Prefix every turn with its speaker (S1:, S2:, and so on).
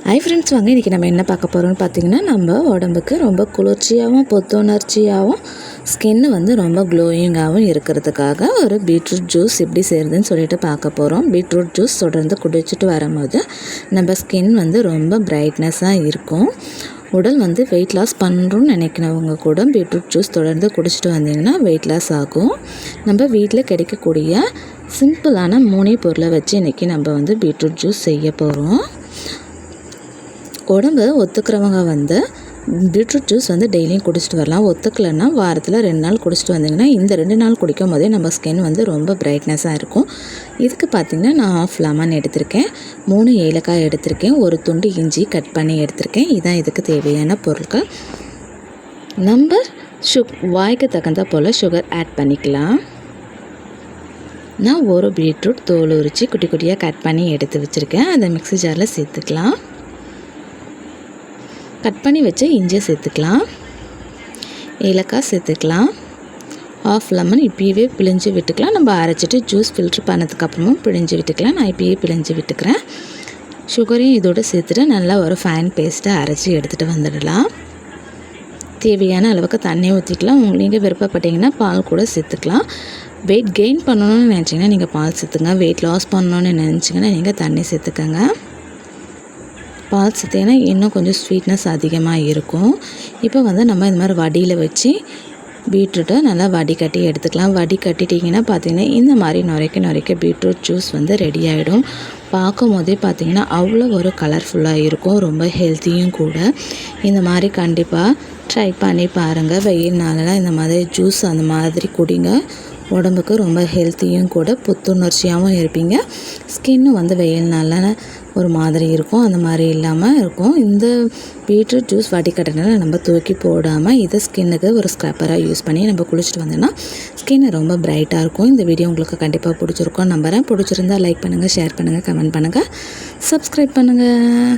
S1: Hi friends, வாங்க இன்றைக்கி நம்ம என்ன பார்க்க போகிறோம்னு பார்த்தீங்கன்னா, நம்ம உடம்புக்கு ரொம்ப குளிர்ச்சியாகவும் புத்துணர்ச்சியாகவும் ஸ்கின்னு வந்து ரொம்ப க்ளோயிங்காகவும் இருக்கிறதுக்காக ஒரு பீட்ரூட் ஜூஸ் எப்படி செய்கிறதுன்னு சொல்லிட்டு பார்க்க போகிறோம். பீட்ரூட் ஜூஸ் தொடர்ந்து குடிச்சிட்டு வரும்போது நம்ம ஸ்கின் வந்து ரொம்ப பிரைட்னஸாக இருக்கும். உடல் வந்து வெயிட் லாஸ் பண்ணுறோன்னு நினைக்கிறவங்க கூட பீட்ரூட் ஜூஸ் தொடர்ந்து குடிச்சிட்டு வந்தீங்கன்னா வெயிட் லாஸ் ஆகும். நம்ம வீட்டில் கிடைக்கக்கூடிய சிம்பிளான 3 பொருளை வச்சு இன்றைக்கி நம்ம வந்து பீட்ரூட் ஜூஸ் செய்ய போகிறோம். உடம்பு ஒத்துக்கிறவங்க வந்து பீட்ரூட் ஜூஸ் வந்து டெய்லியும் குடிச்சிட்டு வரலாம். ஒத்துக்கலைன்னா வாரத்தில் 2 நாள் குடிச்சிட்டு வந்திங்கன்னா இந்த 2 நாள் குடிக்கும் போதே நம்ம ஸ்கின் வந்து ரொம்ப பிரைட்னஸாக இருக்கும். இதுக்கு பார்த்திங்கன்னா நான் 1/2 லெமன் எடுத்திருக்கேன், 3 ஏலக்காய் எடுத்திருக்கேன், ஒரு துண்டு இஞ்சி கட் பண்ணி எடுத்திருக்கேன். இதுதான் இதுக்கு தேவையான பொருட்கள். நம்ம வாய்க்கு தகுந்த போல் சுகர் ஆட் பண்ணிக்கலாம். நான் ஒரு பீட்ரூட் தோல் உரித்து குட்டி குட்டியாக கட் பண்ணி எடுத்து வச்சுருக்கேன். அதை மிக்ஸி ஜாரில் சேர்த்துக்கலாம். கட் பண்ணி வச்ச இஞ்சியை சேர்த்துக்கலாம், ஏலக்காய் சேர்த்துக்கலாம், 1/2 லெமன் இப்பயே பிழிஞ்சு விட்டுக்கலாம். நம்ம அரைச்சிட்டு ஜூஸ் ஃபில்ட்ரு பண்ணதுக்கப்புறமும் பிழிஞ்சு விட்டுக்கலாம். நான் இப்பயே பிழிஞ்சு விட்டுக்கிறேன். சுகரையும் இதோடு சேர்த்துட்டு நல்லா ஒரு ஃபைன் பேஸ்ட்டை அரைச்சி எடுத்துகிட்டு வந்துடலாம். தேவையான அளவுக்கு தண்ணி ஊற்றிக்கலாம். நீங்கள் விருப்பப்பட்டீங்கன்னா பால் கூட சேர்த்துக்கலாம். வெயிட் கெயின் பண்ணணும்னு நினச்சிங்கன்னா நீங்கள் பால் சேர்த்துங்க. வெயிட் லாஸ் பண்ணணுன்னு நினச்சிங்கன்னா நீங்கள் தண்ணி சேர்த்துக்கங்க. பால் சேர்த்திங்கன்னா இன்னும் கொஞ்சம் ஸ்வீட்னஸ் அதிகமாக இருக்கும். இப்போ வந்து நம்ம இந்த மாதிரி வடியில் வச்சு பீட்ரூட்டை நல்லா வடிகட்டி எடுத்துக்கலாம். வடிகட்டிட்டிங்கன்னா பார்த்திங்கன்னா இந்த மாதிரி நுரைக்க பீட்ரூட் ஜூஸ் வந்து ரெடி ஆகிடும். பார்க்கும் போதே பார்த்திங்கன்னா அவ்வளோ ஒரு கலர்ஃபுல்லாக இருக்கும், ரொம்ப ஹெல்த்தியும் கூட. இந்த மாதிரி கண்டிப்பாக ட்ரை பண்ணி பாருங்கள். வெயில் நாளெல்லாம் இந்த மாதிரி ஜூஸ் அந்த மாதிரி குடிங்க. உடம்புக்கு ரொம்ப ஹெல்த்தியும் கூட, புத்துணர்ச்சியாகவும் இருப்பீங்க. ஸ்கின்னும் வந்து வெயில் நாளில் ஒரு மாதிரி இருக்கும், அந்த மாதிரி இல்லாமல் இருக்கும். இந்த பீட்ரூட் ஜூஸ் வடிகட்டினால நம்ம தூக்கி போடாமல் இதை ஸ்கின்னுக்கு ஒரு ஸ்க்ரப்பராக யூஸ் பண்ணி நம்ம குளிச்சுட்டு வந்தோன்னா ஸ்கின் ரொம்ப பிரைட்டாக இருக்கும். இந்த வீடியோ உங்களுக்கு கண்டிப்பாக பிடிச்சிருக்கும் நம்புறேன். பிடிச்சிருந்தால் லைக் பண்ணுங்கள், ஷேர் பண்ணுங்கள், கமெண்ட் பண்ணுங்கள், சப்ஸ்கிரைப் பண்ணுங்கள்.